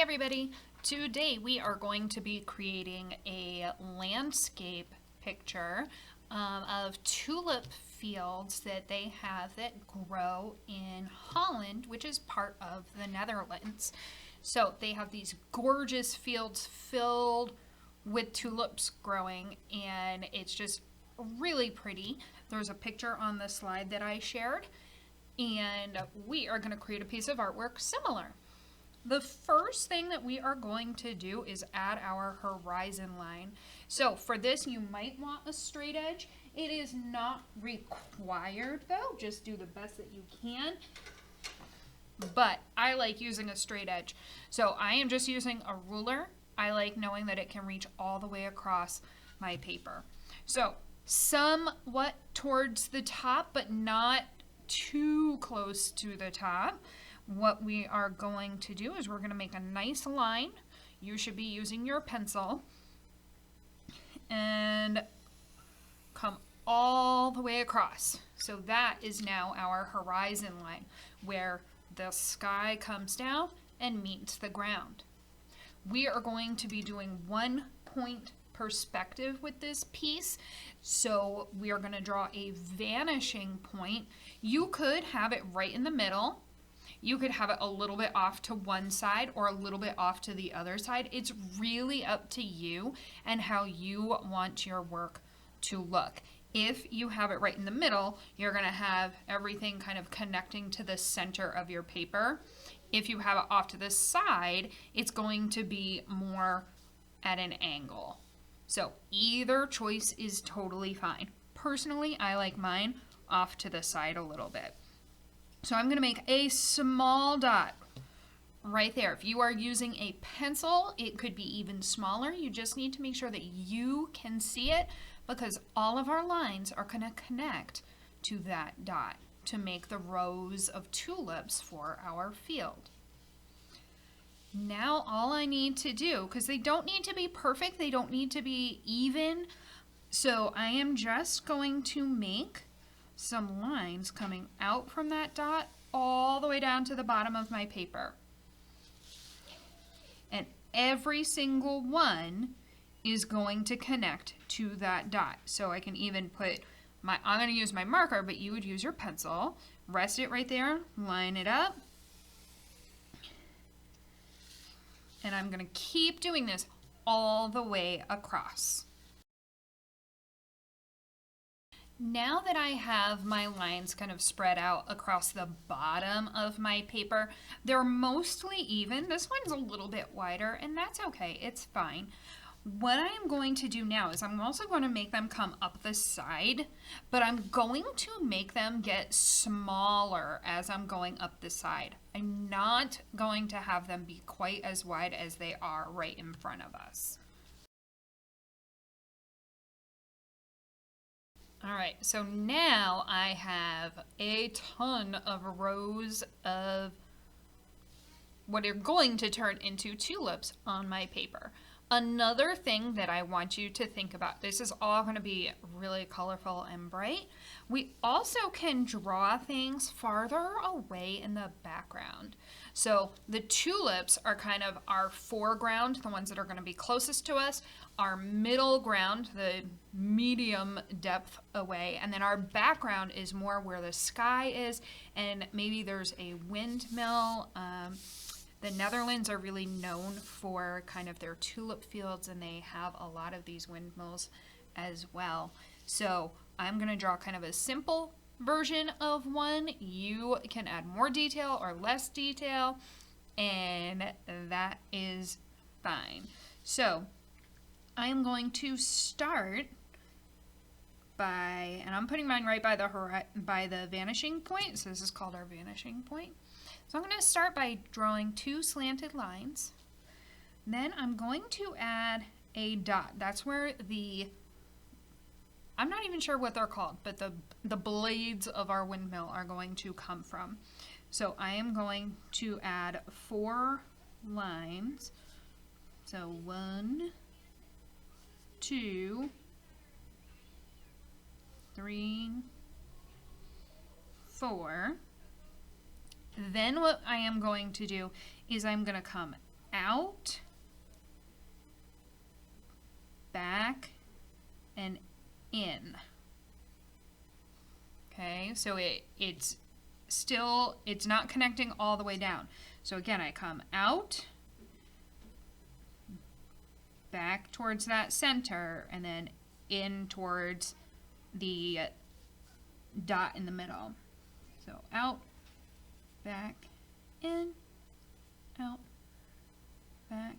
everybody! Today we are going to be creating a landscape picture of tulip fields that they have that grow in Holland, which is part of the Netherlands. So they have these gorgeous fields filled with tulips growing, and it's just really pretty. There's a picture on the slide that I shared, and we are going to create a piece of artwork similar. The first thing that we are going to do is add our horizon line. So for this, you might want a straight edge. It is not required though, just do the best that you can. But I like using a straight edge. So I am just using a ruler. I like knowing that it can reach all the way across my paper. So somewhat towards the top, but not too close to the top. What we are going to do is we're going to make a nice line. You should be using your pencil and come all the way across. So that is now our horizon line where the sky comes down and meets the ground. We are going to be doing 1 point perspective with this piece. So we are going to draw a vanishing point. You could have it right in the middle. You could have it a little bit off to one side or a little bit off to the other side. It's really up to you and how you want your work to look. If you have it right in the middle, you're going to have everything kind of connecting to the center of your paper. If you have it off to the side, it's going to be more at an angle. So either choice is totally fine. Personally, I like mine off to the side a little bit. So I'm going to make a small dot right there. If you are using a pencil, it could be even smaller. You just need to make sure that you can see it because all of our lines are going to connect to that dot to make the rows of tulips for our field. Now all I need to do, because they don't need to be perfect, they don't need to be even, so I am just going to make some lines coming out from that dot all the way down to the bottom of my paper. And every single one is going to connect to that dot. So I can even put I'm going to use my marker, but you would use your pencil. Rest it right there, line it up. And I'm going to keep doing this all the way across. Now that I have my lines kind of spread out across the bottom of my paper, they're mostly even. This one's a little bit wider, and that's okay. It's fine. What I am going to do now is I'm also going to make them come up the side, but I'm going to make them get smaller as I'm going up the side. I'm not going to have them be quite as wide as they are right in front of us. All right, so now I have a ton of rows of what are going to turn into tulips on my paper. Another thing that I want you to think about, this is all going to be really colorful and bright. We also can draw things farther away in the background. So the tulips are kind of our foreground, the ones that are going to be closest to us, our middle ground, the medium depth away, and then our background is more where the sky is, and maybe there's a windmill. The Netherlands are really known for kind of their tulip fields, and they have a lot of these windmills as well. So I'm going to draw kind of a simple version of one. You can add more detail or less detail, and that is fine. So I'm going to start by, and I'm putting mine right by the vanishing point. So this is called our vanishing point. So I'm going to start by drawing 2 slanted lines. Then I'm going to add a dot. That's where I'm not even sure what they're called, but the blades of our windmill are going to come from. So I am going to add 4 lines. So 1, 2, 3, 4. Then what I am going to do is I'm going to come out out, back, and in. Okay, so it's not connecting all the way down. So again, I come out, back towards that center, and then in towards the dot in the middle. So out, back, in, out, back,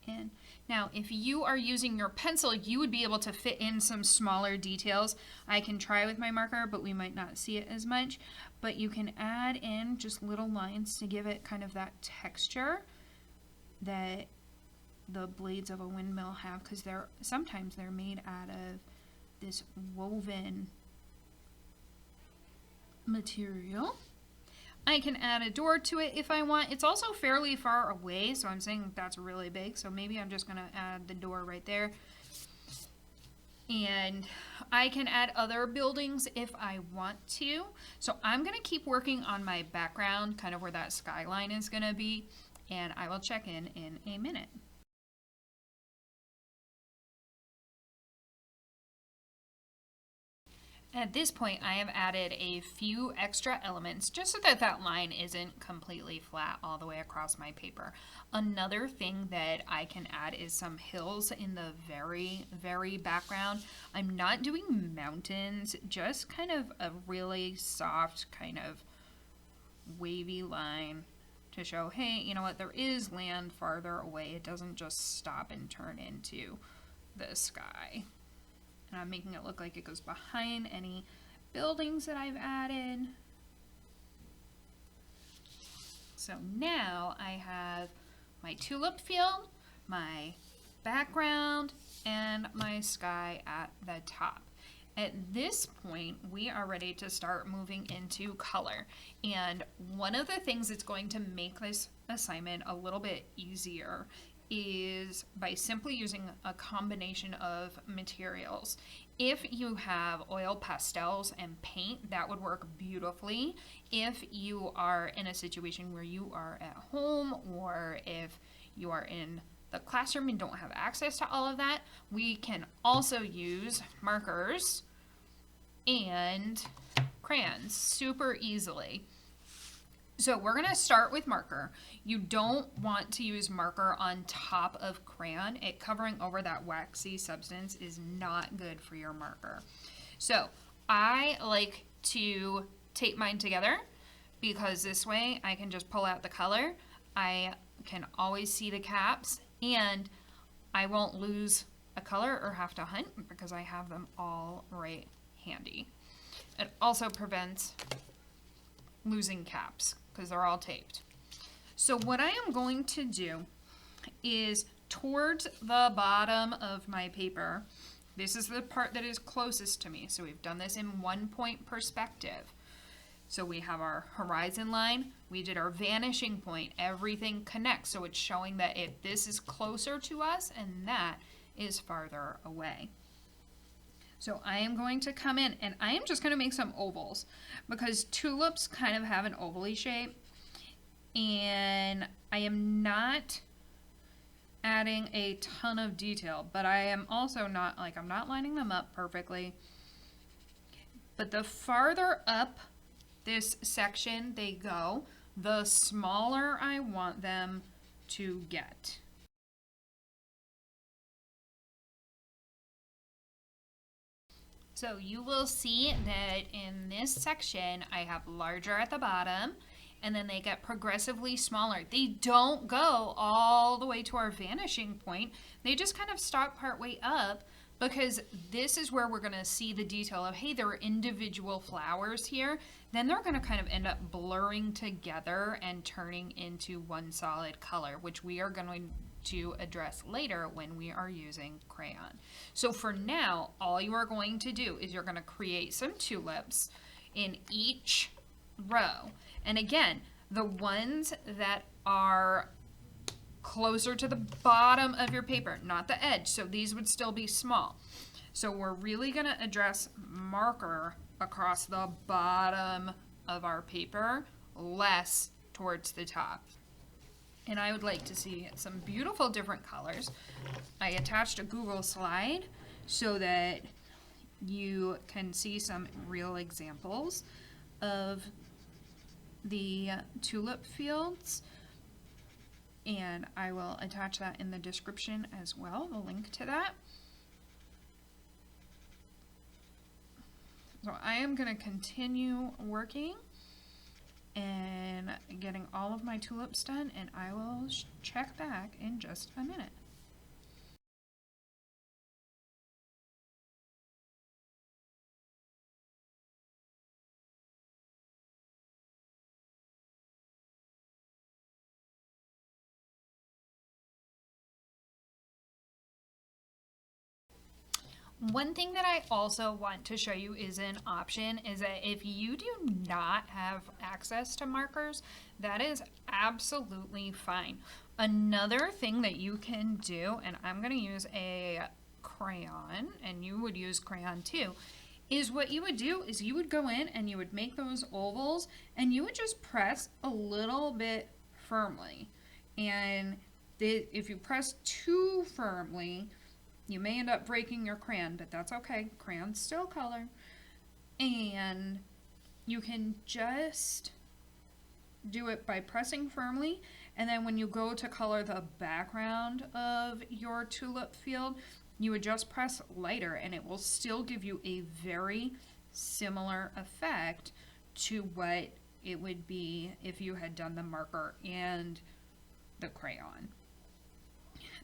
in. Now, if you are using your pencil, you would be able to fit in some smaller details. I can try with my marker, but we might not see it as much. But you can add in just little lines to give it kind of that texture that the blades of a windmill have, because sometimes they're made out of this woven material. I can add a door to it if I want. It's also fairly far away, so I'm saying that's really big, so maybe I'm just going to add the door right there. And I can add other buildings if I want to. So I'm going to keep working on my background, kind of where that skyline is going to be, and I will check in a minute. At this point, I have added a few extra elements just so that that line isn't completely flat all the way across my paper. Another thing that I can add is some hills in the very, very background. I'm not doing mountains, just kind of a really soft, kind of wavy line to show, hey, you know what, there is land farther away. It doesn't just stop and turn into the sky. And I'm making it look like it goes behind any buildings that I've added. So now I have my tulip field, my background, and my sky at the top. At this point, we are ready to start moving into color. And one of the things that's going to make this assignment a little bit easier is by simply using a combination of materials. If you have oil pastels and paint, that would work beautifully. If you are in a situation where you are at home, or if you are in the classroom and don't have access to all of that, we can also use markers and crayons super easily. So we're going to start with marker. You don't want to use marker on top of crayon. It covering over that waxy substance is not good for your marker. So I like to tape mine together because this way I can just pull out the color. I can always see the caps, and I won't lose a color or have to hunt because I have them all right handy. It also prevents losing caps because they're all taped. So what I am going to do is towards the bottom of my paper, this is the part that is closest to me. So we've done this in 1 point perspective. So we have our horizon line, we did our vanishing point, everything connects. So it's showing that if this is closer to us and that is farther away. So I am going to come in and I am just going to make some ovals because tulips kind of have an ovally shape, and I am not adding a ton of detail, but I am also not, I'm not lining them up perfectly. But the farther up this section they go, the smaller I want them to get. So you will see that in this section, I have larger at the bottom, and then they get progressively smaller. They don't go all the way to our vanishing point. They just kind of stop partway up because this is where we're going to see the detail of, hey, there are individual flowers here. Then they're going to kind of end up blurring together and turning into one solid color, which we are going to address later when we are using crayon. So for now, all you are going to do is you're going to create some tulips in each row. And again, the ones that are closer to the bottom of your paper, not the edge, so these would still be small. So we're really going to address marker across the bottom of our paper, less towards the top. and I would like to see some beautiful different colors. I attached a Google slide so that you can see some real examples of the tulip fields, and I will attach that in the description as well, the link to that. So I am going to continue working and getting all of my tulips done, and I will check back in just a minute. One thing that I also want to show you is an option is that if you do not have access to markers, that is absolutely fine. Another thing that you can do, and I'm going to use a crayon, and you would use crayon too, is what you would do is you would go in and you would make those ovals and you would just press a little bit firmly. And if you press too firmly, you may end up breaking your crayon, but that's okay. Crayons still color. And you can just do it by pressing firmly, and then when you go to color the background of your tulip field, you would just press lighter, and it will still give you a very similar effect to what it would be if you had done the marker and the crayon.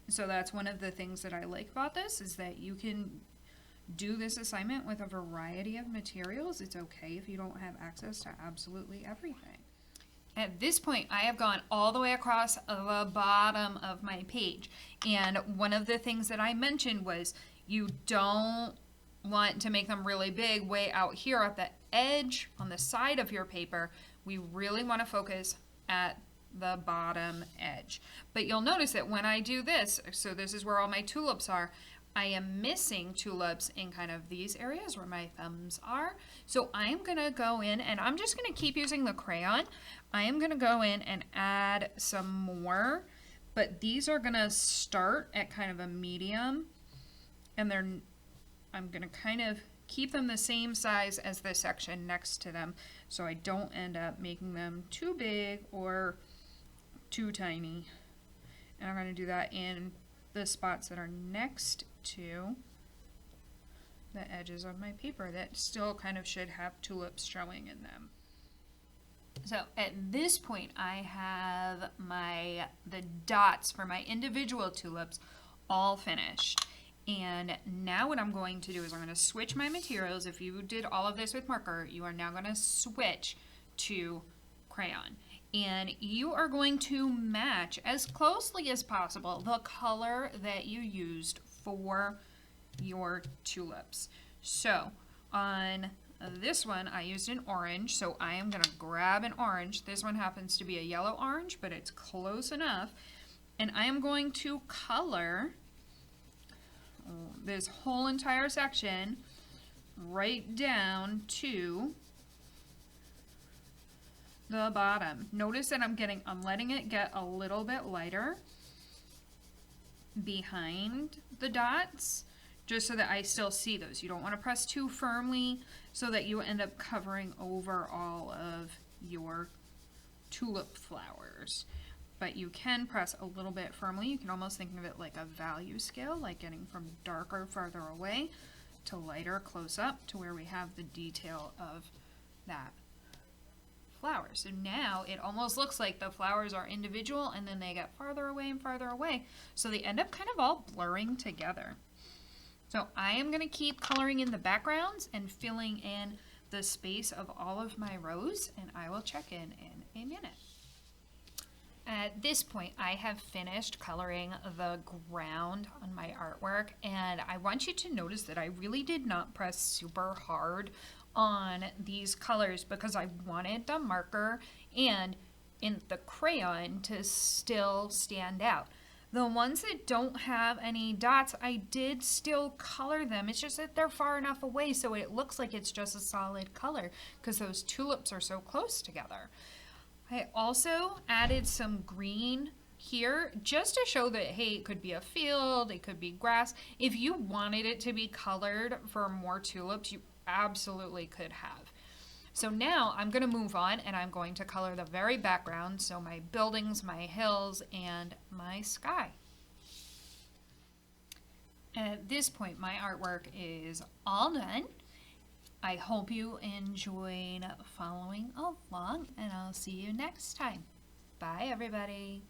So that's one of the things that I like about this, is that you can do this assignment with a variety of materials. It's okay if you don't have access to absolutely everything. At this point, I have gone all the way across the bottom of my page. And one of the things that I mentioned was you don't want to make them really big way out here at the edge on the side of your paper. We really want to focus at the bottom edge. But you'll notice that when I do this, so this is where all my tulips are, I am missing tulips in kind of these areas where my thumbs are. So I'm going to go in, and I'm just going to keep using the crayon. I am going to go in and add some more, but these are going to start at kind of a medium, and I'm going to kind of keep them the same size as the section next to them, so I don't end up making them too big or too tiny. And I'm going to do that in the spots that are next to the edges of my paper that still kind of should have tulips showing in them. So at this point, I have the dots for my individual tulips all finished. And now what I'm going to do is I'm going to switch my materials. If you did all of this with marker, you are now going to switch to crayon. And you are going to match as closely as possible the color that you used for your tulips. So on this one, I used an orange, so I am going to grab an orange. This one happens to be a yellow orange, but it's close enough. And I am going to color this whole entire section right down to the bottom. Notice that I'm letting it get a little bit lighter behind the dots, just so that I still see those. You don't want to press too firmly so that you end up covering over all of your tulip flowers. But you can press a little bit firmly. You can almost think of it like a value scale, like getting from darker farther away to lighter close up to where we have the detail of that flower. So now it almost looks like the flowers are individual and then they get farther away and farther away. So they end up kind of all blurring together. So I am going to keep coloring in the backgrounds and filling in the space of all of my rows, and I will check in a minute. At this point, I have finished coloring the ground on my artwork, and I want you to notice that I really did not press super hard on these colors because I wanted the marker and in the crayon to still stand out. The ones that don't have any dots, I did still color them. It's just that they're far enough away so it looks like it's just a solid color because those tulips are so close together. I also added some green here just to show that, hey, it could be a field, it could be grass. If you wanted it to be colored for more tulips, you absolutely could have. So now I'm going to move on and I'm going to color the very background, so my buildings, my hills, and my sky. And at this point, my artwork is all done. I hope you enjoyed following along, and I'll see you next time. Bye, everybody.